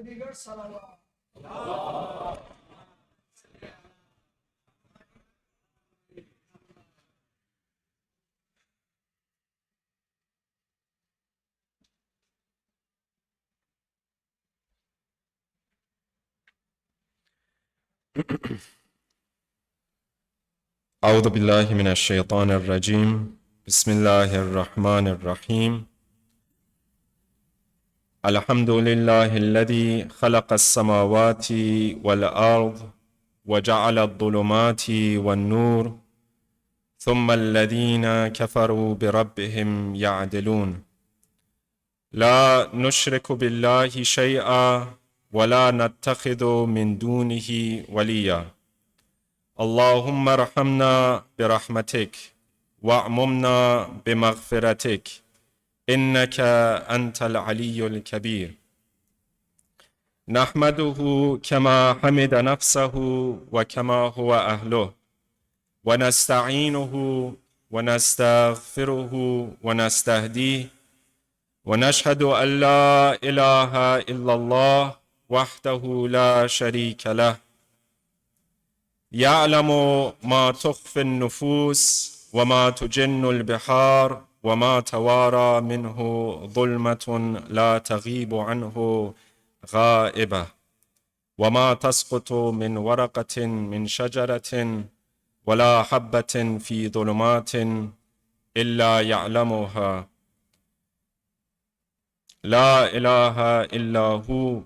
Digar salawat. أعوذ بالله من الشيطان الرجيم بسم الله الرحمن الرحيم الحمد لله الذي خلق السماوات والأرض وجعل الظلمات والنور ثم الذين كفروا بربهم يعدلون لا نشرك بالله شيئا ولا نتخذ من دونه وليا اللهم ارحمنا برحمتك واعممنا بمغفرتك إنك أنت العلي الكبير نحمده كما حمد نفسه وكما هو أهله ونستعينه ونستغفره ونستهديه ونشهد أن لا إله إلا الله وحده لا شريك له يعلم ما تخفي النفوس وما تجن البحار وما توارى منه ظلمة لا تغيب عنه غائبة وما تسقط من ورقة من شجرة ولا حبة في ظلمات إلا يعلمها لا إله إلا هو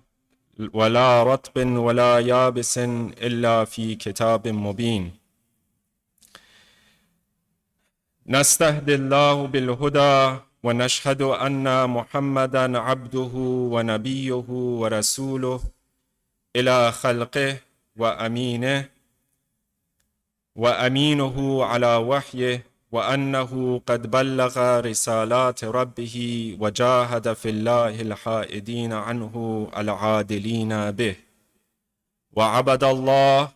ولا رطب ولا يابس إلا في كتاب مبين نستهدي الله بالهدى ونشهد أن محمدًا عبده ونبيه ورسوله إلى خلقه وأمينه على وحيه وأنه قد بلغ رسالات ربه وجاهد في الله الحائدين عنه العادلين به وعبد الله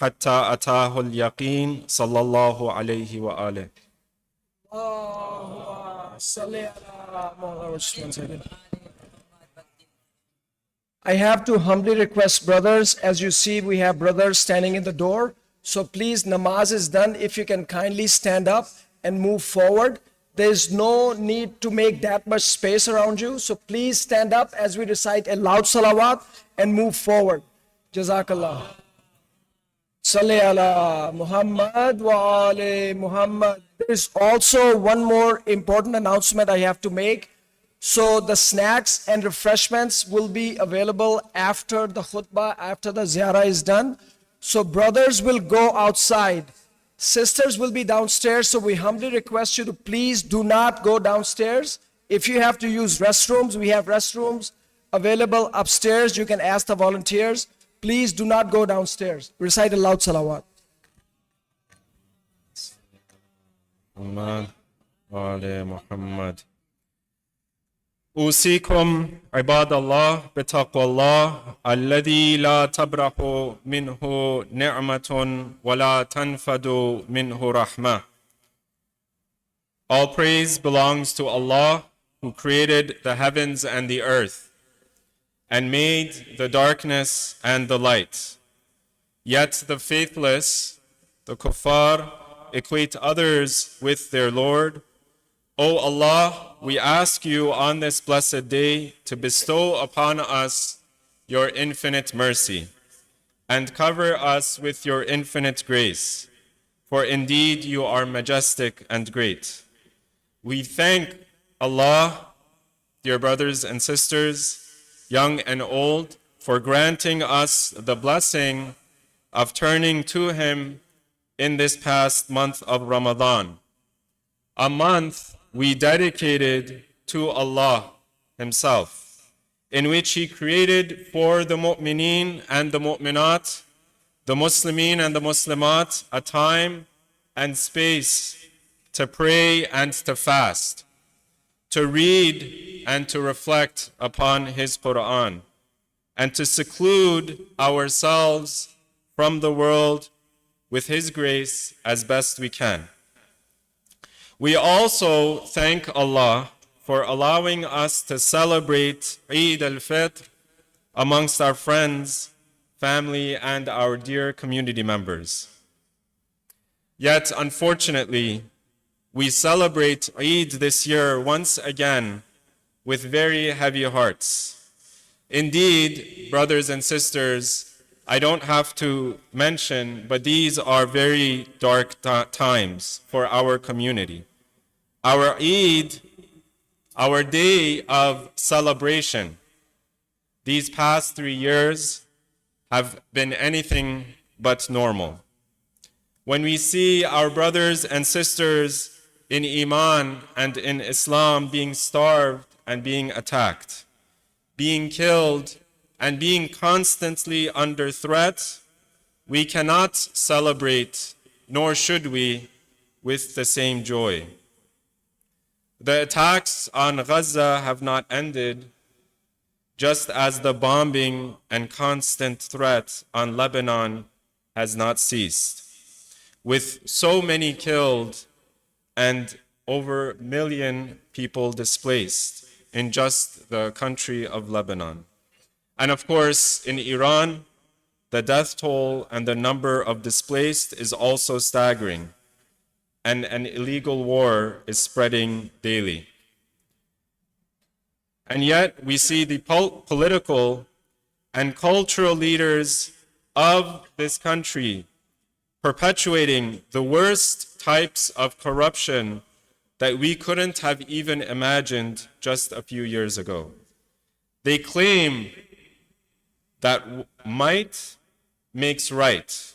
حتى أتاه اليقين صلى الله عليه وآله I have to humbly request brothers, as you see we have brothers standing in the door, so please, namaz is done. If you can kindly stand up and move forward. There's no need to make that much space around you, so please stand up as we recite a loud salawat and move forward. Jazakallah. Salli ala Muhammad wa ali Muhammad. There is also one more important announcement I have to make. So the snacks and refreshments will be available after the khutbah, after the ziyarah is done. So brothers will go outside. Sisters will be downstairs. So we humbly request you to please do not go downstairs. If you have to use restrooms, we have restrooms available upstairs. You can ask the volunteers. Please do not go downstairs. Recite a loud salawat. Muhammad wa ali Muhammad أوصيكم عباد الله بتقوى الله الذي لا تبرح منه نعمة ولا تنفد منه رحمة. All praise belongs to Allah who created the heavens and the earth and made the darkness and the light. Yet the faithless, the kuffar, equate others with their Lord. O Allah, we ask you on this blessed day to bestow upon us your infinite mercy and cover us with your infinite grace, for indeed you are majestic and great. We thank Allah, dear brothers and sisters, young and old, for granting us the blessing of turning to Him in this past month of Ramadan, a month we dedicated to Allah Himself, in which He created for the mu'mineen and the mu'minat, the Muslimeen and the Muslimat, a time and space to pray and to fast, to read and to reflect upon His Quran, and to seclude ourselves from the world with His grace as best we can. We also thank Allah for allowing us to celebrate Eid al Fitr amongst our friends, family, and our dear community members. Yet, unfortunately, we celebrate Eid this year once again with very heavy hearts. Indeed, brothers and sisters, I don't have to mention, but these are very dark times for our community. Our Eid, our day of celebration, these past 3 years have been anything but normal. When we see our brothers and sisters in Iman and in Islam being starved and being attacked, being killed, and being constantly under threat, we cannot celebrate, nor should we, with the same joy. The attacks on Gaza have not ended, just as the bombing and constant threat on Lebanon has not ceased, with so many killed and over 1 million people displaced in just the country of Lebanon. And of course, in Iran, the death toll and the number of displaced is also staggering, and an illegal war is spreading daily. And yet, we see the political and cultural leaders of this country perpetuating the worst types of corruption that we couldn't have even imagined just a few years ago. They claim that might makes right,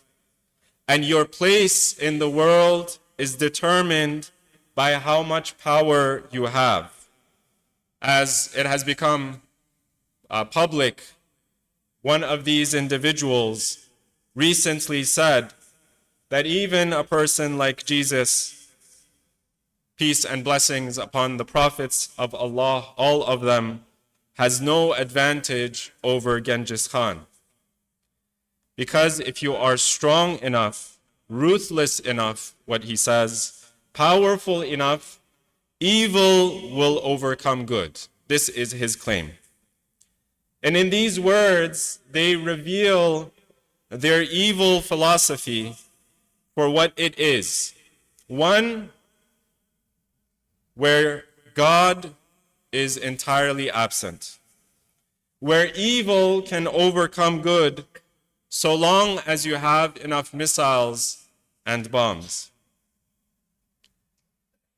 and your place in the world is determined by how much power you have. As it has become public, one of these individuals recently said that even a person like Jesus, peace and blessings upon the prophets of Allah, all of them, has no advantage over Genghis Khan. Because if you are strong enough, ruthless enough, what he says, powerful enough, evil will overcome good. This is his claim. And in these words, they reveal their evil philosophy for what it is. One where God is entirely absent, where evil can overcome good so long as you have enough missiles and bombs.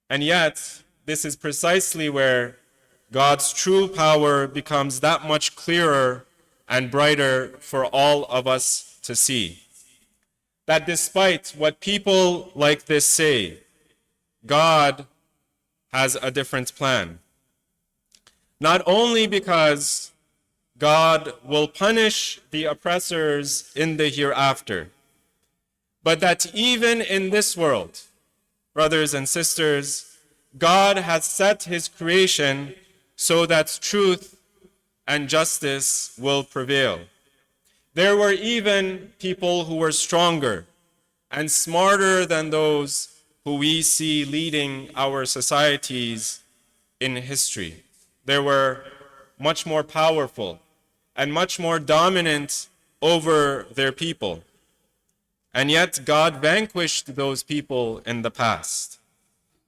And yet, this is precisely where God's true power becomes that much clearer and brighter for all of us to see. That despite what people like this say, God has a different plan. Not only because God will punish the oppressors in the hereafter, but that even in this world, brothers and sisters, God has set his creation so that truth and justice will prevail. There were even people who were stronger and smarter than those who we see leading our societies in history. They were much more powerful and much more dominant over their people. And yet God vanquished those people in the past.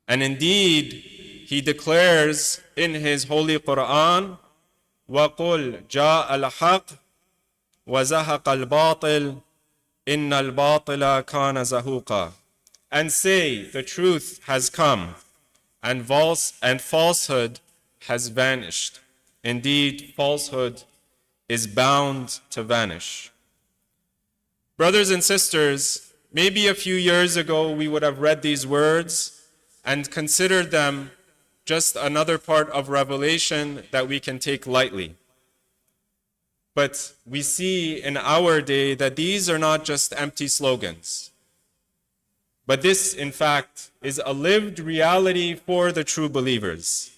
And indeed, he declares in his holy Quran, وَقُلْ جَاءَ الْحَقِّ وَزَهَقَ الْبَاطِلِ إِنَّ الْبَاطِلَ كَانَ زَهُوقًا. And say, the truth has come, and falsehood has vanished. Indeed, falsehood is bound to vanish. Brothers and sisters, maybe a few years ago we would have read these words and considered them just another part of Revelation that we can take lightly. But we see in our day that these are not just empty slogans. But this, in fact, is a lived reality for the true believers.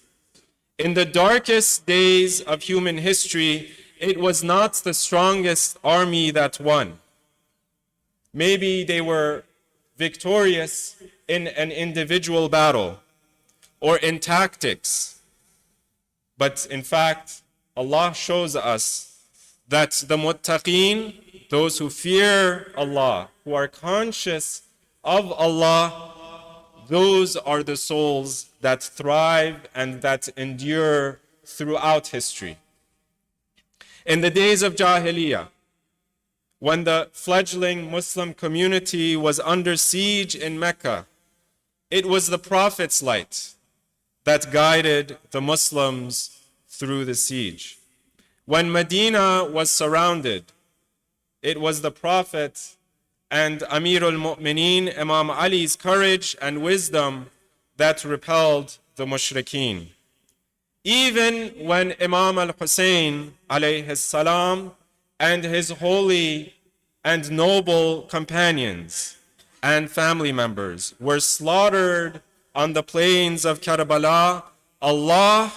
In the darkest days of human history, it was not the strongest army that won. Maybe they were victorious in an individual battle or in tactics, But in fact, Allah shows us that the muttaqeen, those who fear Allah, who are conscious of Allah, those are the souls that thrive and that endure throughout history. In the days of Jahiliyyah, when the fledgling Muslim community was under siege in Mecca, it was the Prophet's light that guided the Muslims through the siege. When Medina was surrounded, it was the Prophet and Amir al-Mu'mineen, Imam Ali's courage and wisdom that repelled the mushrikeen. Even when Imam al-Hussein alayhi salam and his holy and noble companions and family members were slaughtered on the plains of Karbala, Allah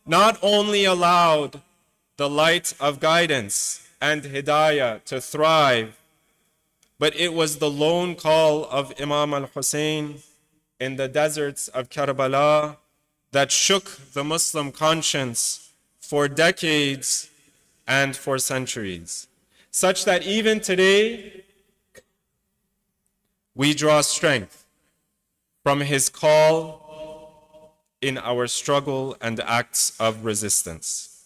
not only allowed the light of guidance and hidayah to thrive, but it was the lone call of Imam al-Hussein in the deserts of Karbala that shook the Muslim conscience for decades and for centuries, such that even today we draw strength from his call in our struggle and acts of resistance.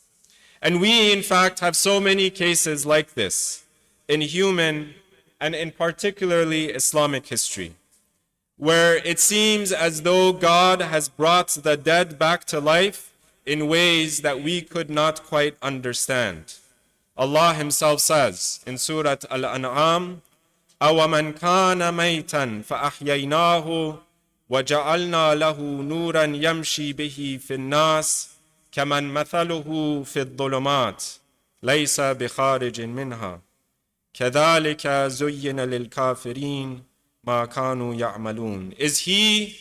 And we, in fact, have so many cases like this in human and in particularly Islamic history, where it seems as though God has brought the dead back to life in ways that we could not quite understand. Allah Himself says in Surah Al-An'am, أَوَمَنْ كَانَ مَيْتًا فَأَحْيَيْنَاهُ وَجَعَلْنَا لَهُ نُورًا يَمْشِي بِهِ فِي النَّاسِ كَمَنْ مَثَلُهُ فِي الظُّلُمَاتِ لَيْسَ بِخَارِجٍ مِنْهَا كَذَلِكَ زُيِّنَ لِلْكَافِرِينَ مَا كَانُوا يَعْمَلُونَ. Is he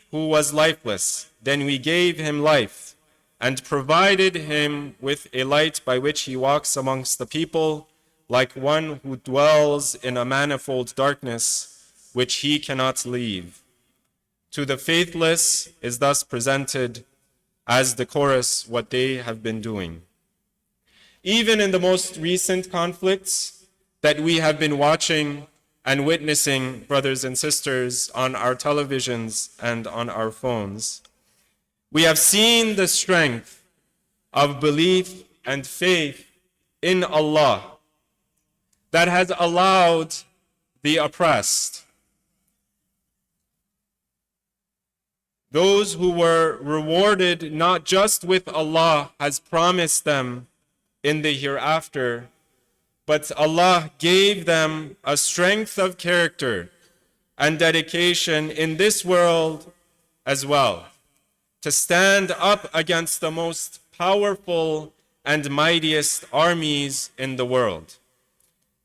who was lifeless, then we gave him life and provided him with a light by which he walks amongst the people, like one who dwells in a manifold darkness which he cannot leave. To the faithless is thus presented as the chorus what they have been doing. Even in the most recent conflicts that we have been watching and witnessing, brothers and sisters, on our televisions and on our phones, we have seen the strength of belief and faith in Allah that has allowed the oppressed, those who were rewarded not just with Allah has promised them in the hereafter, but Allah gave them a strength of character and dedication in this world as well, to stand up against the most powerful and mightiest armies in the world.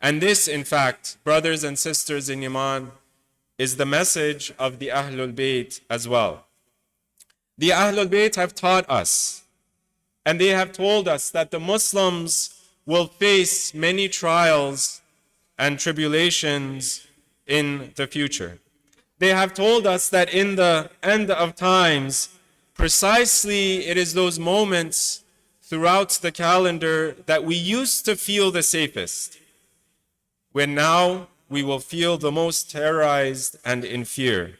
And this, in fact, brothers and sisters in Iman, is the message of the Ahlul Bayt as well. The Ahlul Bayt have taught us, and they have told us that the Muslims will face many trials and tribulations in the future. They have told us that in the end of times, precisely it is those moments throughout the calendar that we used to feel the safest, when now we will feel the most terrorized and in fear.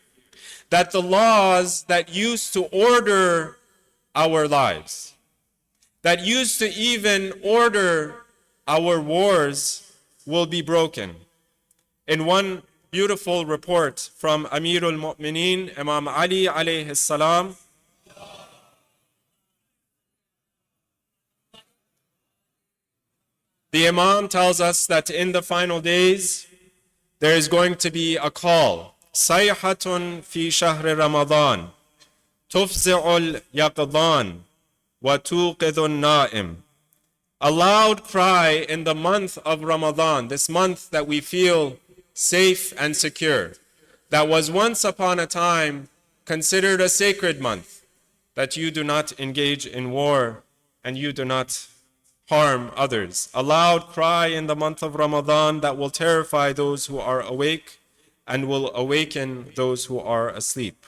That the laws that used to order our lives, that used to even order our wars, will be broken. In one beautiful report from Amir al-Mu'mineen, Imam Ali alayhi salam, the Imam tells us that in the final days, there is going to be a call, صيحة في شهر رمضان تفزع اليقظان وتوقظ النائم. A loud cry in the month of Ramadan, this month that we feel safe and secure, that was once upon a time considered a sacred month, that you do not engage in war and you do not harm others. A loud cry in the month of Ramadan that will terrify those who are awake and will awaken those who are asleep.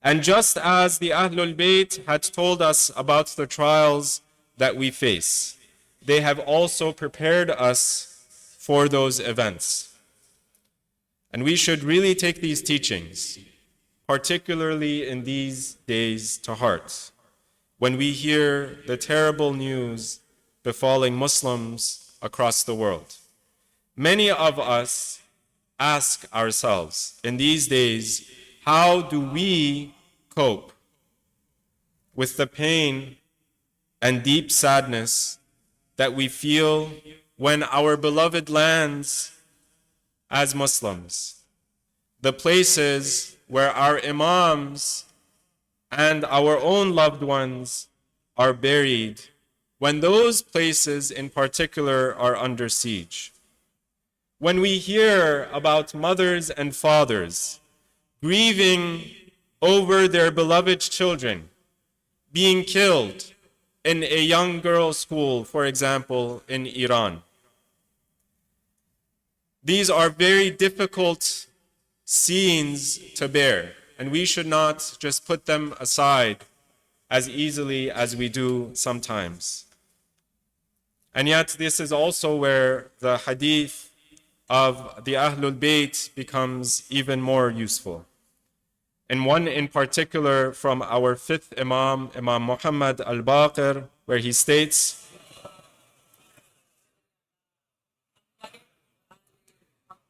And just as the Ahlul Bayt had told us about the trials that we face, they have also prepared us for those events. And we should really take these teachings, particularly in these days, to heart, when we hear the terrible news befalling Muslims across the world. Many of us ask ourselves in these days, how do we cope with the pain and deep sadness that we feel when our beloved lands as Muslims, the places where our imams and our own loved ones are buried, when those places in particular are under siege? When we hear about mothers and fathers grieving over their beloved children being killed in a young girls' school, for example, in Iran. These are very difficult scenes to bear, and we should not just put them aside as easily as we do sometimes. And yet, this is also where the hadith of the Ahlul Bayt becomes even more useful. And one in particular from our fifth Imam, Imam Muhammad al-Baqir, where he states,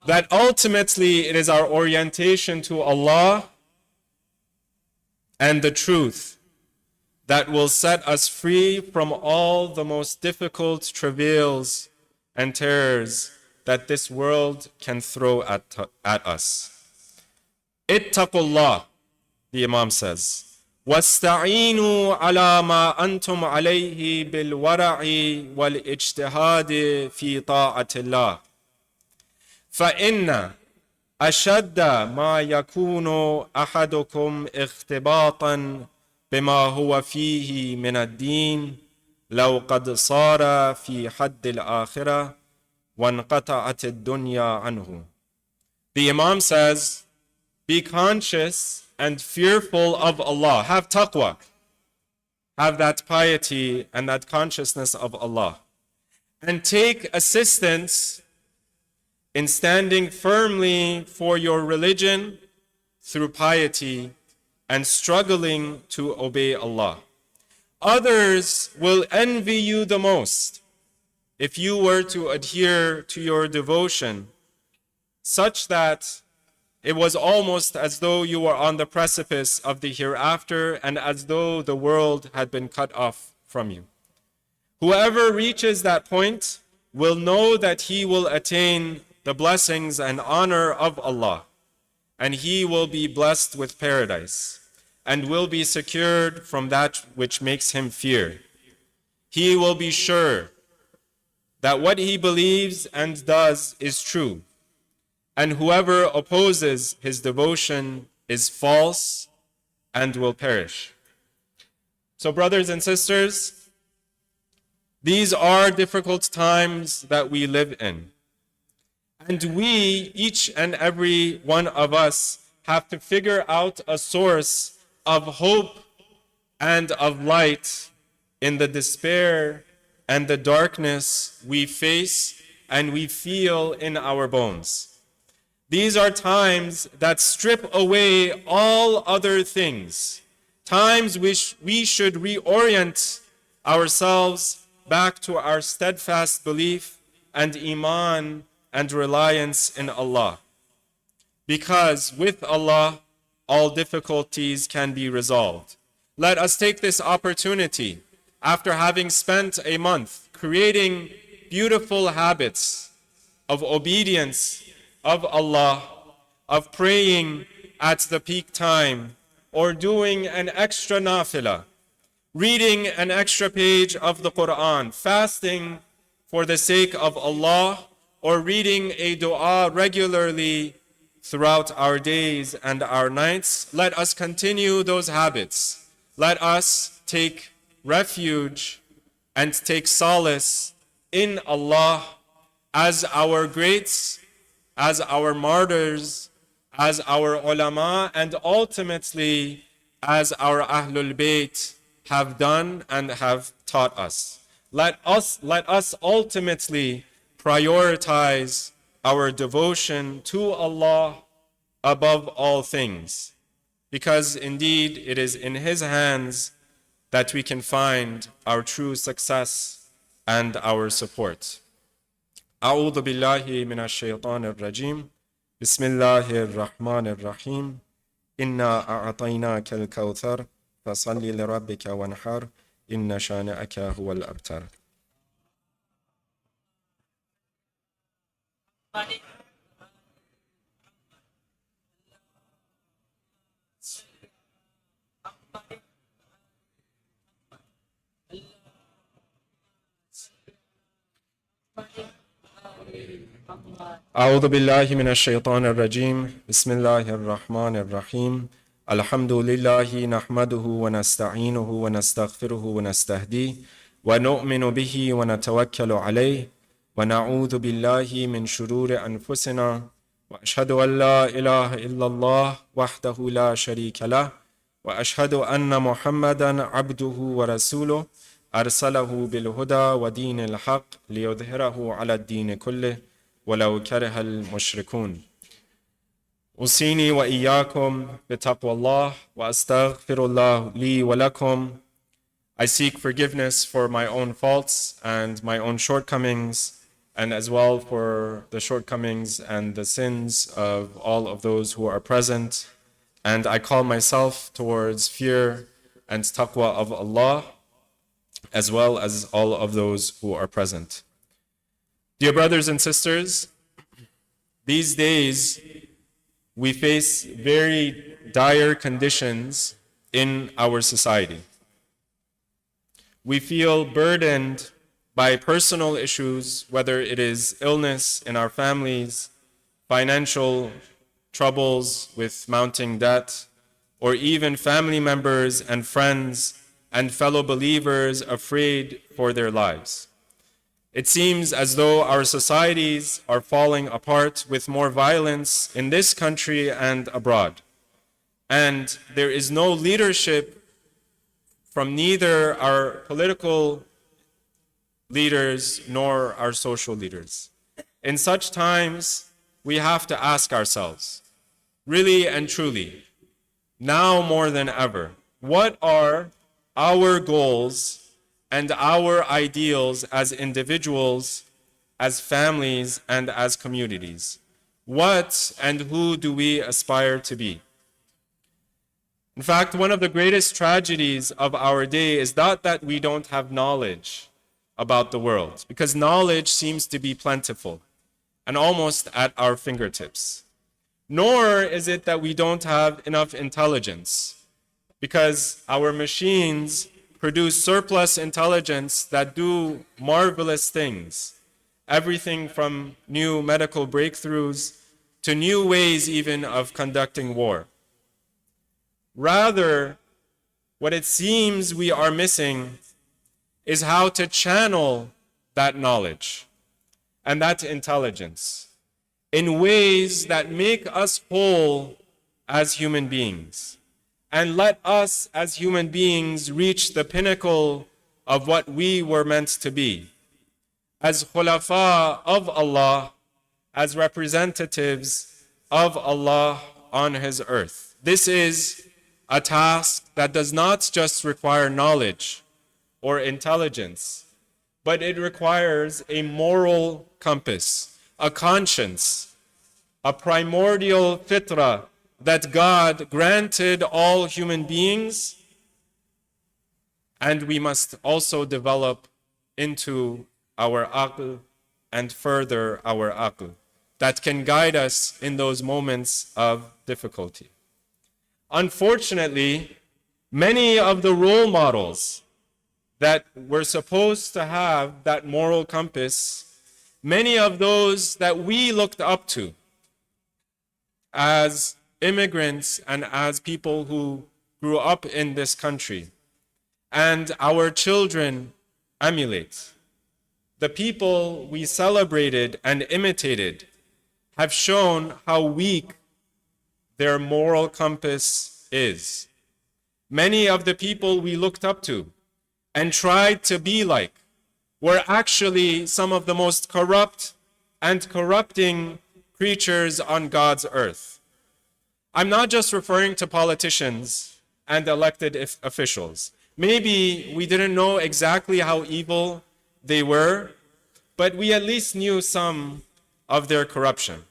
that ultimately it is our orientation to Allah and the truth that will set us free from all the most difficult travails and terrors that this world can throw at us. Ittaqullah, the Imam says, وَاسْتَعِينُوا عَلَى مَا أَنْتُمْ عَلَيْهِ بِالْوَرَعِ وَالْإِجْتِهَادِ فِي طَاعَةِ اللَّهِ فَإِنَّ أَشَدَّ مَا يَكُونُ أَحَدُكُمْ اختباطا بما هو فيه من الدين لو قد صار في حد الآخرة وانقطعت الدنيا عنه. The Imam says, be conscious and fearful of Allah. Have taqwa. Have that piety and that consciousness of Allah. And take assistance in standing firmly for your religion through piety and struggling to obey Allah. Others will envy you the most if you were to adhere to your devotion, such that it was almost as though you were on the precipice of the hereafter and as though the world had been cut off from you. Whoever reaches that point will know that he will attain the blessings and honor of Allah, and he will be blessed with paradise and will be secured from that which makes him fear. He will be sure that what he believes and does is true, and whoever opposes his devotion is false and will perish. So, brothers and sisters, these are difficult times that we live in. And we, each and every one of us, have to figure out a source of hope and of light in the despair and the darkness we face and we feel in our bones. These are times that strip away all other things, times which we should reorient ourselves back to our steadfast belief and iman and reliance in Allah. Because with Allah, all difficulties can be resolved. Let us take this opportunity, after having spent a month creating beautiful habits of obedience of Allah, of praying at the peak time, or doing an extra nafilah, reading an extra page of the Quran, fasting for the sake of Allah, or reading a dua regularly throughout our days and our nights. Let us continue those habits. Let us take refuge and take solace in Allah as our greats, as our martyrs, as our ulama, and ultimately as our Ahlul Bayt have done and have taught us. Let us ultimately prioritize our devotion to Allah above all things, because indeed it is in His hands that we can find our true success and our support. أعوذ بالله من الشيطان الرجيم بسم الله الرحمن الرحيم إنا أعطيناك الكوثر فصل لربك وانحر إن شانئك هو الأبتر. أعوذ بالله من الشيطان الرجيم بسم الله الرحمن الرحيم الحمد لله نحمده ونستعينه ونستغفره ونستهديه ونؤمن به ونتوكل عليه ونعوذ بالله من شرور أنفسنا وأشهد أن لا إله إلا الله وحده لا شريك له وأشهد أن محمدا عبده ورسوله أرسله بالهدى ودين الحق ليظهره على الدين كله ولو كره المشركون. أوصيني وإياكم بتقوى الله وأستغفر الله لي ولكم. I seek forgiveness for my own faults and my own shortcomings, and as well for the shortcomings and the sins of all of those who are present. And I call myself towards fear and taqwa of Allah, as well as all of those who are present. Dear brothers and sisters, these days we face very dire conditions in our society. We feel burdened by personal issues, whether it is illness in our families, financial troubles with mounting debt, or even family members and friends and fellow believers afraid for their lives. It seems as though our societies are falling apart with more violence in this country and abroad. And there is no leadership from neither our political leaders nor our social leaders. In such times, we have to ask ourselves, really and truly, now more than ever, what are our goals and our ideals as individuals, as families, and as communities? What and who do we aspire to be? In fact, one of the greatest tragedies of our day is not that we don't have knowledge about the world, because knowledge seems to be plentiful and almost at our fingertips. Nor is it that we don't have enough intelligence, because our machines produce surplus intelligence that do marvelous things. Everything from new medical breakthroughs to new ways even of conducting war. Rather, what it seems we are missing is how to channel that knowledge and that intelligence in ways that make us whole as human beings, and let us as human beings reach the pinnacle of what we were meant to be, as khulafa of Allah, as representatives of Allah on His earth. This is a task that does not just require knowledge or intelligence, but it requires a moral compass, a conscience, a primordial fitrah that God granted all human beings, and we must also develop into our aql and further our aql that can guide us in those moments of difficulty. Unfortunately, many of the role models that were supposed to have that moral compass, many of those that we looked up to as immigrants and as people who grew up in this country, and our children emulate. The people we celebrated and imitated have shown how weak their moral compass is. Many of the people we looked up to and tried to be like were actually some of the most corrupt and corrupting creatures on God's earth. I'm not just referring to politicians and elected officials. Maybe we didn't know exactly how evil they were, but we at least knew some of their corruption.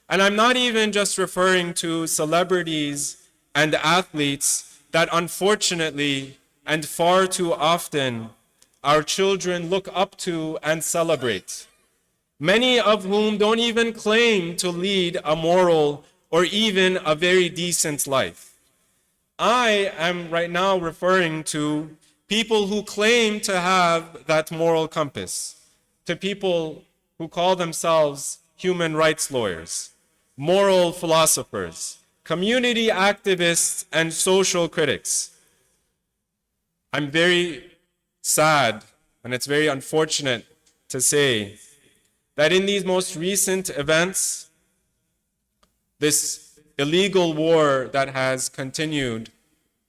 And I'm not even just referring to celebrities and athletes that unfortunately and far too often our children look up to and celebrate, many of whom don't even claim to lead a moral or even a very decent life. I am right now referring to people who claim to have that moral compass, to people who call themselves human rights lawyers, moral philosophers, community activists, and social critics. I'm very sad, and it's very unfortunate to say that in these most recent events, this illegal war that has continued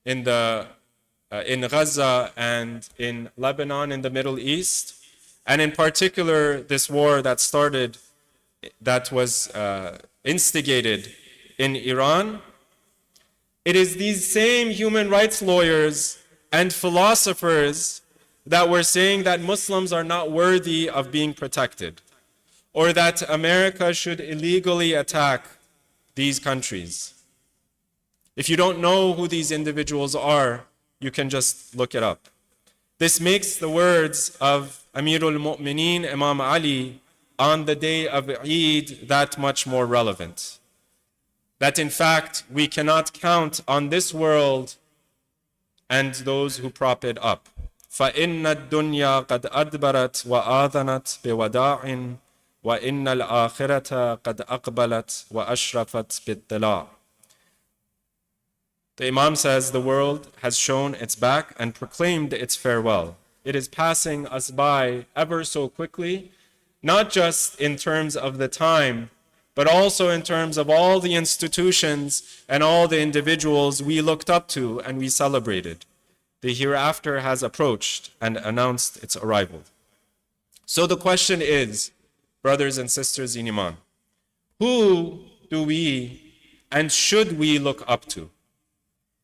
in Gaza and in Lebanon in the Middle East, and in particular this war that was instigated in Iran, it is these same human rights lawyers and philosophers that were saying that Muslims are not worthy of being protected, or that America should illegally attack these countries. If you don't know who these individuals are, you can just look it up. This makes the words of Amirul Mu'mineen Imam Ali on the day of Eid that much more relevant. That in fact, we cannot count on this world and those who prop it up. فَإِنَّ الدُّنْيَا قَدْ أَدْبَرَتْ وَآذَنَتْ بِوَدَاعٍ وَإِنَّ الْآخِرَةَ قَدْ أَقْبَلَتْ وَأَشْرَفَتْ بِالطِّلَاعٍ. The Imam says the world has shown its back and proclaimed its farewell. It is passing us by ever so quickly, not just in terms of the time, but also in terms of all the institutions and all the individuals we looked up to and we celebrated. The hereafter has approached and announced its arrival. So the question is, brothers and sisters in Iman, who do we and should we look up to?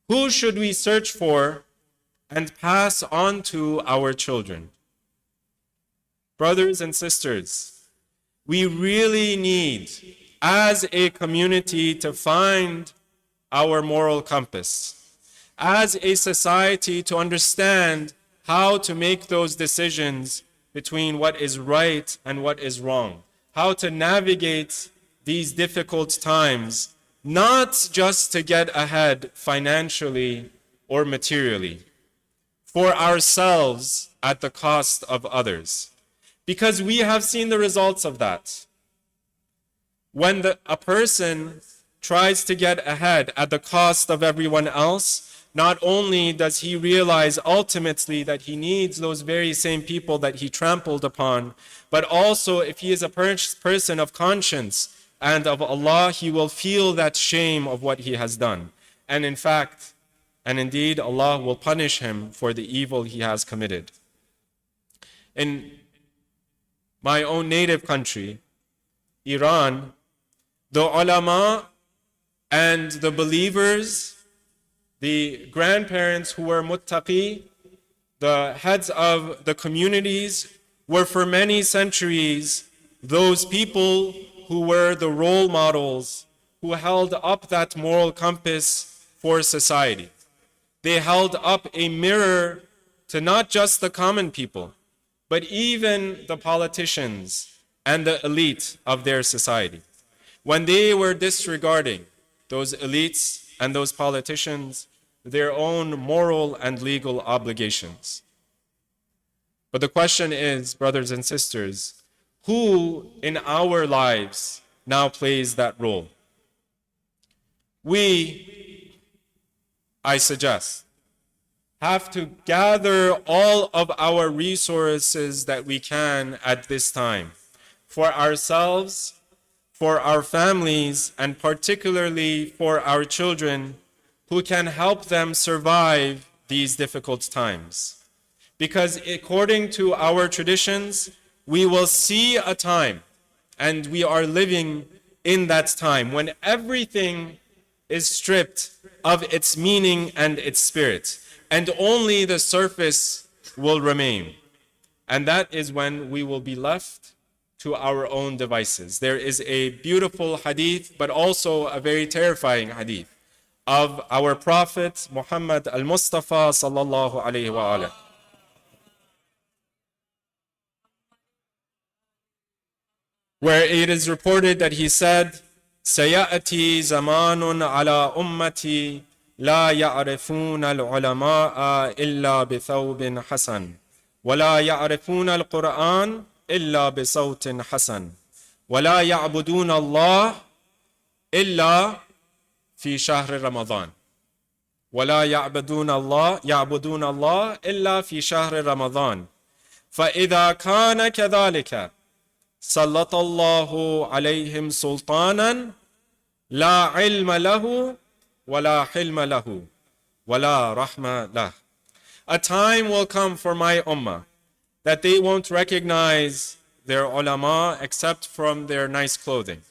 Who should we search for and pass on to our children? Brothers and sisters, we really need, as a community, to find our moral compass. As a society, to understand how to make those decisions between what is right and what is wrong. How to navigate these difficult times, not just to get ahead financially or materially, for ourselves at the cost of others. Because we have seen the results of that. When a person tries to get ahead at the cost of everyone else, not only does he realize ultimately that he needs those very same people that he trampled upon, but also if he is a person of conscience and of Allah, he will feel that shame of what he has done. And in fact, and indeed, Allah will punish him for the evil he has committed. In my own native country, Iran, the ulama and the believers, the grandparents who were muttaqi, the heads of the communities, were for many centuries those people who were the role models, who held up that moral compass for society. They held up a mirror to not just the common people, but even the politicians and the elite of their society. When they were disregarding, those elites and those politicians, their own moral and legal obligations. But the question is, brothers and sisters, who in our lives now plays that role? We, I suggest, have to gather all of our resources that we can at this time for ourselves, for our families, and particularly for our children who can help them survive these difficult times. Because according to our traditions, we will see a time, and we are living in that time, when everything is stripped of its meaning and its spirit, and only the surface will remain. And that is when we will be left to our own devices. There is a beautiful hadith, but also a very terrifying hadith of our Prophet Muhammad al-Mustafa sallallahu alayhi wa alayhi, where it is reported that he said, سيأتي زمان على أمتي لا يعرفون العلماء إلا بثوب حسن ولا يعرفون القرآن إلا بصوت حسن ولا يعبدون الله إلا في شهر رمضان ولا يعبدون الله إلا في شهر رمضان فإذا كان كذلك سلط الله عليهم سلطانا لا علم له ولا حلم له ولا رحمة له. A time will come for my ummah that they won't recognize their ulama except from their nice clothing,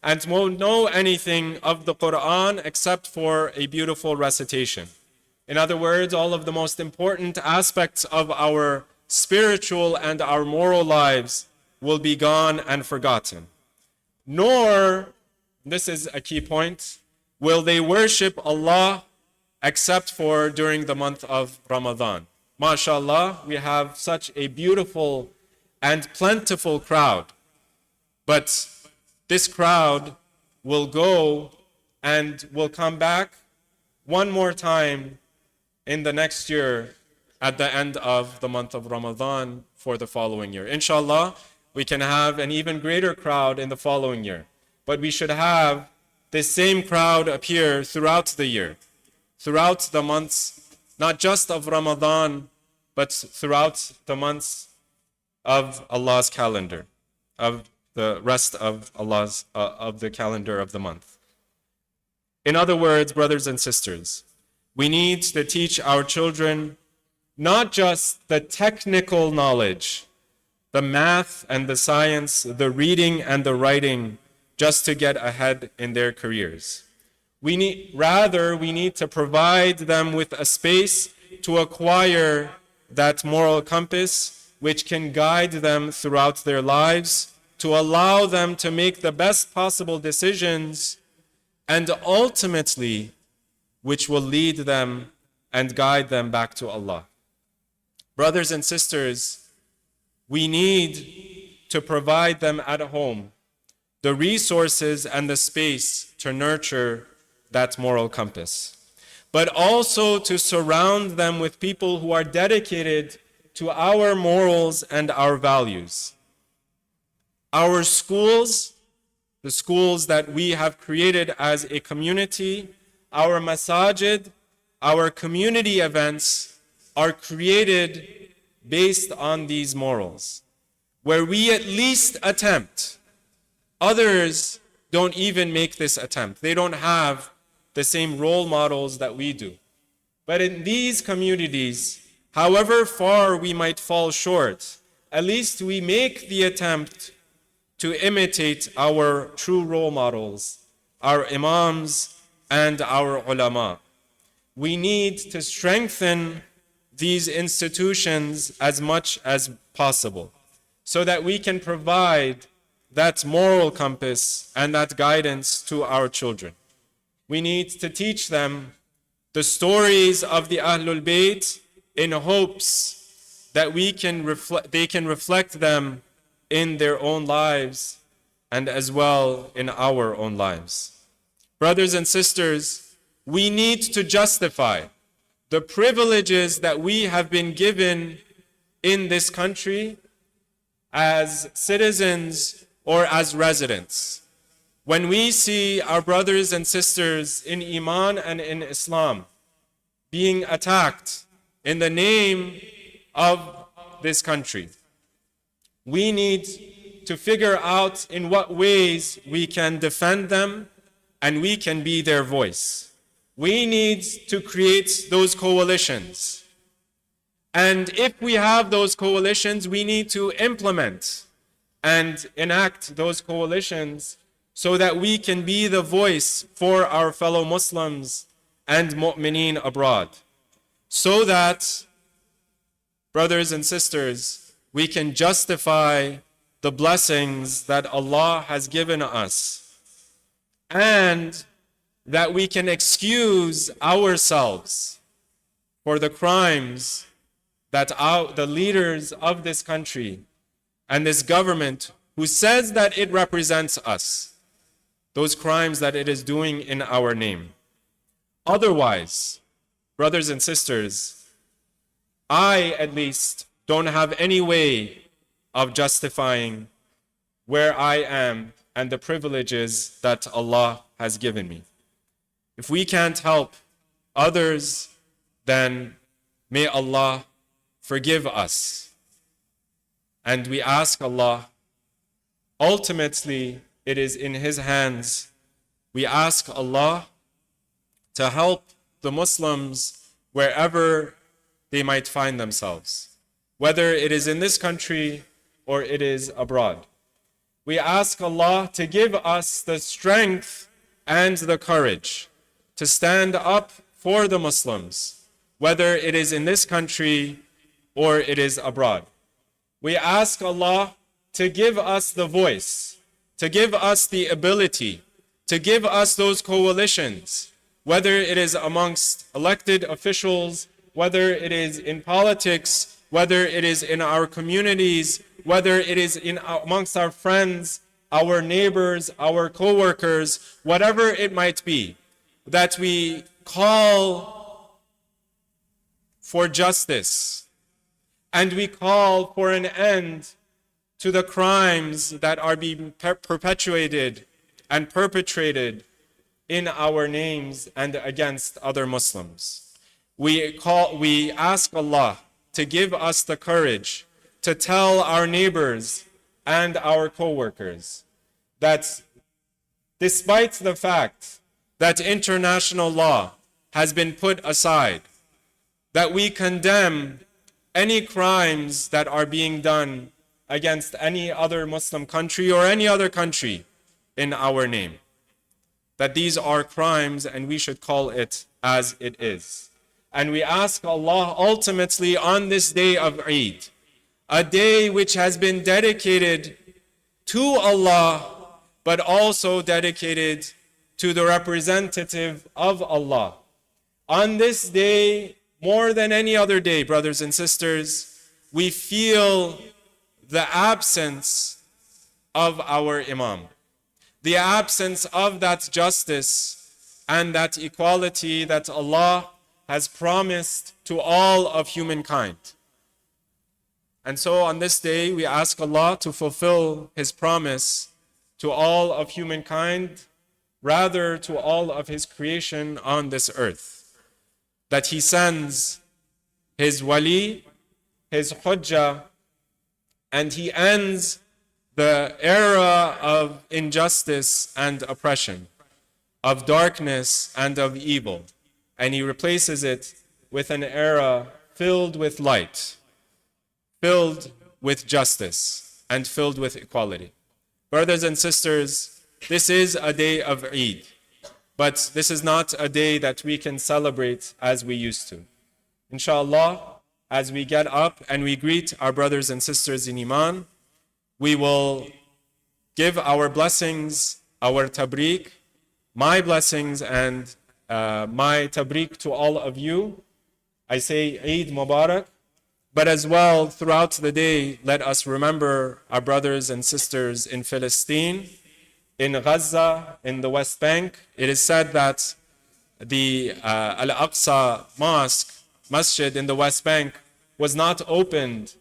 and won't know anything of the Quran except for a beautiful recitation. In other words, all of the most important aspects of our spiritual and our moral lives will be gone and forgotten. Nor, this is a key point, will they worship Allah except for during the month of Ramadan. MashaAllah, we have such a beautiful and plentiful crowd. But this crowd will go and will come back one more time in the next year at the end of the month of Ramadan for the following year. Inshallah, we can have an even greater crowd in the following year. But we should have this same crowd appear throughout the year, throughout the months, not just of Ramadan, but throughout the months of Allah's calendar, of the rest of Allah's, of the calendar of the month. In other words, brothers and sisters, we need to teach our children not just the technical knowledge, the math and the science, the reading and the writing, just to get ahead in their careers. We need to provide them with a space to acquire that moral compass which can guide them throughout their lives, to allow them to make the best possible decisions, and ultimately, which will lead them and guide them back to Allah. Brothers and sisters, we need to provide them at home the resources and the space to nurture that moral compass, but also to surround them with people who are dedicated to our morals and our values. Our schools, the schools that we have created as a community, our masajid, our community events are created based on these morals, where we at least attempt. Others don't even make this attempt. They don't have the same role models that we do. But in these communities, however far we might fall short, at least we make the attempt to imitate our true role models, our imams and our ulama. We need to strengthen these institutions as much as possible so that we can provide that moral compass and that guidance to our children. We need to teach them the stories of the Ahlul Bayt in hopes that they can reflect them in their own lives and as well in our own lives. Brothers and sisters, we need to justify the privileges that we have been given in this country as citizens or as residents. When we see our brothers and sisters in Iman and in Islam being attacked in the name of this country, we need to figure out in what ways we can defend them and we can be their voice. we need to create those coalitions. And if we have those coalitions, we need to implement and enact those coalitions so that we can be the voice for our fellow Muslims and mu'mineen abroad. So that, brothers and sisters, we can justify the blessings that Allah has given us, and that we can excuse ourselves for the crimes that the leaders of this country and this government, who says that it represents us, those crimes that it is doing in our name. Otherwise, brothers and sisters, I at least don't have any way of justifying where I am and the privileges that Allah has given me. If we can't help others, then may Allah forgive us. And we ask Allah, ultimately it is in His hands. We ask Allah to help the Muslims wherever they might find themselves, whether it is in this country or it is abroad. We ask Allah to give us the strength and the courage to stand up for the Muslims, whether it is in this country or it is abroad. We ask Allah to give us the voice, to give us the ability, to give us those coalitions, whether it is amongst elected officials, whether it is in politics, whether it is in our communities, whether it is amongst our friends, our neighbors, our co-workers, whatever it might be, that we call for justice and we call for an end to the crimes that are being perpetuated and perpetrated in our names and against other Muslims. We ask Allah to give us the courage to tell our neighbors and our co-workers that despite the fact that international law has been put aside, that we condemn any crimes that are being done against any other Muslim country or any other country in our name. That these are crimes and we should call it as it is. And we ask Allah ultimately on this day of Eid, a day which has been dedicated to Allah, but also dedicated to the representative of Allah. On this day, more than any other day, brothers and sisters, we feel the absence of our Imam, the absence of that justice and that equality that Allah has promised to all of humankind. And so on this day, we ask Allah to fulfill His promise to all of humankind, rather to all of His creation on this earth, that He sends His wali, His hujjah, and He ends the era of injustice and oppression, of darkness and of evil, and He replaces it with an era filled with light, filled with justice, and filled with equality. Brothers and sisters, this is a day of Eid, but this is not a day that we can celebrate as we used to. Inshallah, as we get up and we greet our brothers and sisters in Iman, we will give our blessings, our tabrik, my blessings and my tabrik to all of you. I say Eid Mubarak, but as well throughout the day, let us remember our brothers and sisters in Palestine, in Gaza, in the West Bank. It is said that the Al-Aqsa Masjid in the West Bank was not opened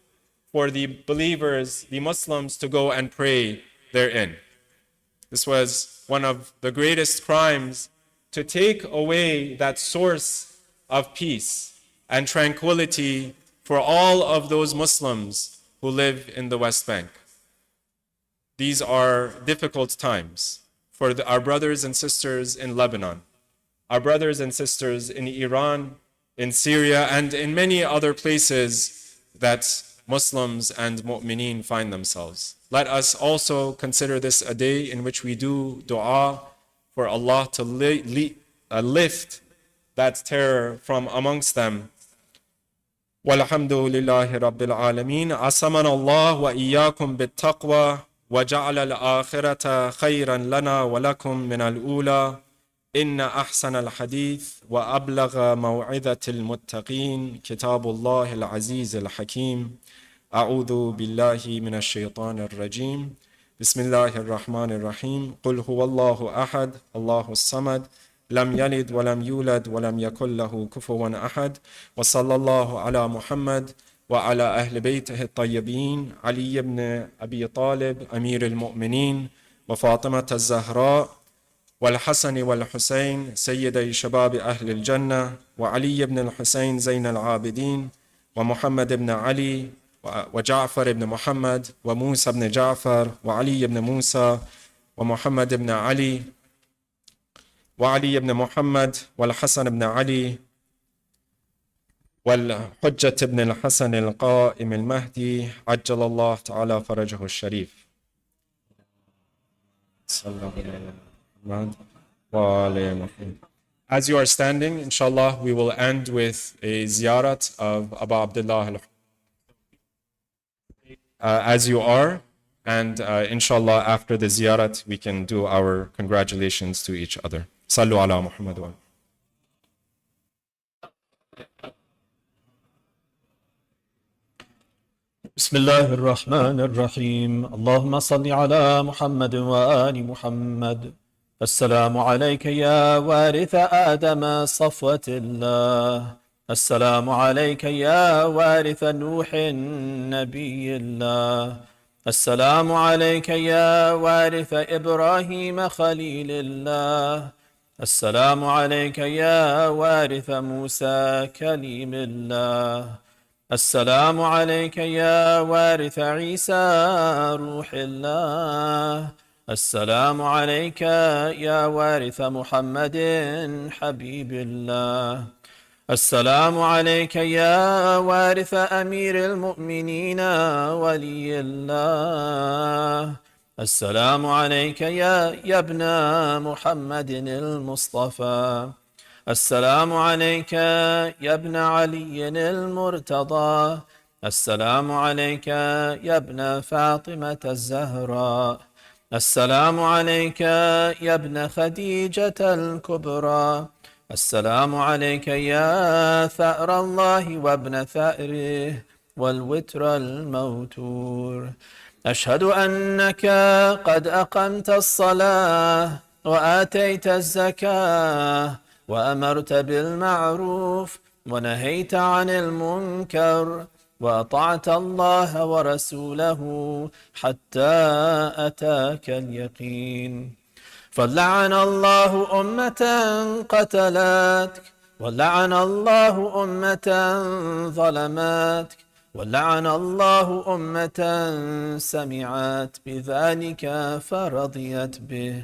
for the believers, the Muslims, to go and pray therein. This was one of the greatest crimes, to take away that source of peace and tranquility for all of those Muslims who live in the West Bank. These are difficult times for our brothers and sisters in Lebanon. our brothers and sisters in Iran, in Syria, and in many other places that Muslims and mu'mineen find themselves. Let us also consider this a day in which we do dua for Allah to lift that terror from amongst them. والحمد لله رب العالمين عصمنا الله وإياكم بالتقوى وجعل الآخرة خيرا لنا ولكم من الأولى إن أحسن الحديث وأبلغ موعظة المتقين كتاب الله العزيز الحكيم أعوذ بالله من الشيطان الرجيم بسم الله الرحمن الرحيم قل هو الله أحد الله الصمد لم يلد ولم يولد ولم يكن له كفوا أحد وصلى الله على محمد وعلى أهل بيته الطيبين علي بن أبي طالب أمير المؤمنين وفاطمة الزهراء والحسن والحسين سيدي شباب أهل الجنة وعلي بن الحسين زين العابدين ومحمد بن علي وجعفر بن محمد وموسى بن جعفر وعلي بن موسى ومحمد بن علي وعلي بن محمد والحسن بن علي والحجة بن الحسن القائم المهدي عجل الله تعالى فرجه الشريف. As you are standing, inshallah, we will end with a ziyarat of Abu Abdullah as you are, and inshallah after the ziyarat we can do our congratulations to each other. Sallu ala Muhammad wa بسم الله الرحمن الرحيم اللهم صل على محمد وآل محمد. السلام عليك يا وارث آدم صفوة الله. السلام عليك يا وارث نوح نبي الله. السلام عليك يا وارث إبراهيم خليل الله. السلام عليك يا وارث موسى كليم الله. السلام عليك يا وارث عيسى روح الله. السلام عليك يا وارث محمد حبيب الله. السلام عليك يا وارث أمير المؤمنين ولي الله. السلام عليك يا ابن محمد المصطفى. السلام عليك يا ابن علي المرتضى. السلام عليك يا ابن فاطمة الزهراء. السلام عليك يا ابن خديجة الكبرى. السلام عليك يا ثأر الله وابن ثأره والوتر الموتور. أشهد أنك قد أقمت الصلاة وآتيت الزكاة وأمرت بالمعروف ونهيت عن المنكر وأطعت الله ورسوله حتى أتاك اليقين. فلعن الله أمة قتلتك ولعن الله أمة ظلمتك ولعن الله أمة سمعت بذلك فرضيت به.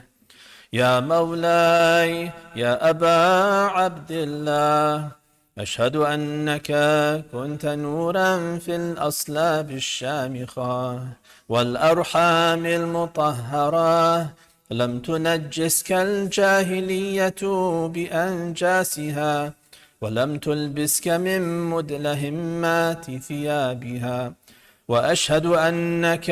يا مولاي يا أبا عبد الله أشهد أنك كنت نورا في الأصلاب الشامخة والأرحام المطهرة لم تنجسك الجاهلية بأنجاسها ولم تلبسك من مدلهمات ثيابها. وأشهد أنك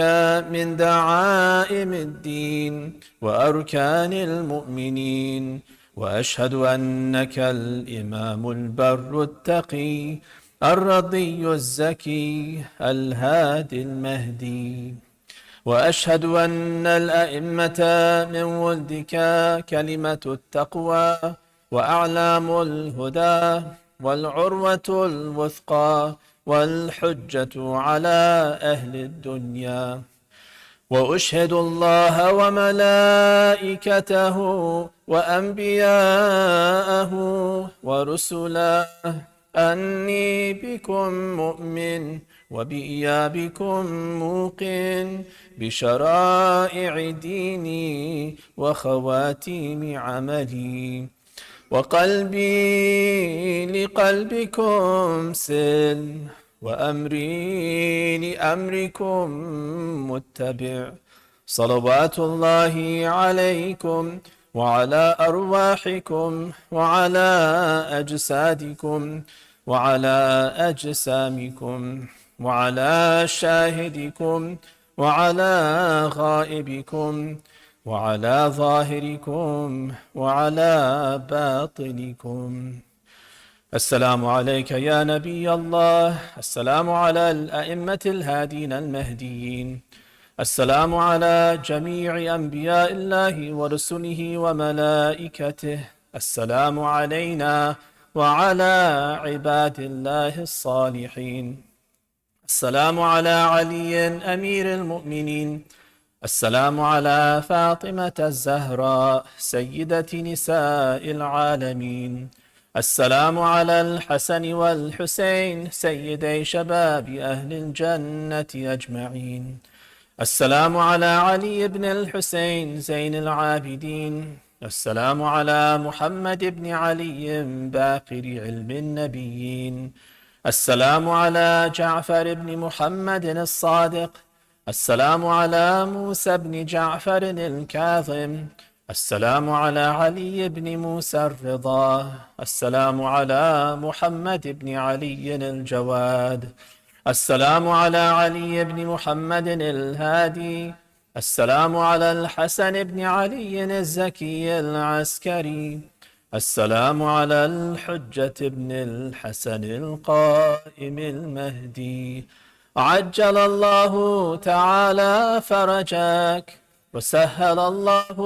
من دعائم الدين وأركان المؤمنين. وأشهد أنك الإمام البر التقي الرضي الزكي الهادي المهدي. وأشهد أن الأئمة من ولدك كلمة التقوى وأعلام الهدى والعروة الوثقى والحجة على أهل الدنيا. وأشهد الله وملائكته وأنبياءه ورسله أني بكم مؤمن وبإيابكم موقن بشرائع ديني وخواتيم عملي. وقلبي لقلبكم سل وأمري لأمركم متبع صلوات الله عليكم وعلى أرواحكم وعلى أجسادكم وعلى أجسامكم وعلى شاهدكم وعلى غائبكم وعلى ظاهركم وعلى باطنكم. السلام عليك يا نبي الله، السلام على الأئمة الهادين المهديين، السلام على جميع أنبياء الله ورسله وملائكته، السلام علينا وعلى عباد الله الصالحين، السلام على علي أمير المؤمنين، السلام على فاطمة الزهراء سيدة نساء العالمين، السلام على الحسن والحسين سيدي شباب أهل الجنة أجمعين، السلام على علي بن الحسين زين العابدين، السلام على محمد بن علي باقر علم النبيين، السلام على جعفر بن محمد الصادق، السلام على موسى بن جعفر الكاظم، السلام على علي بن موسى الرضا، السلام على محمد بن علي الجواد، السلام على علي بن محمد الهادي، السلام على الحسن بن علي الزكي العسكري، السلام على الحجة بن الحسن القائم المهدي، عجل الله تعالى فرجك وسهل الله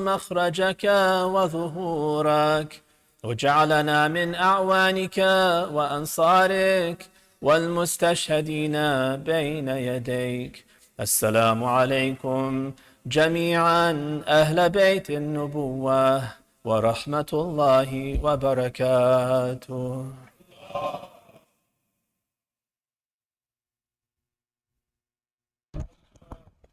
مخرجك وظهورك وجعلنا من أعوانك وأنصارك والمستشهدين بين يديك. السلام عليكم جميعا أهل بيت النبوة ورحمة الله وبركاته.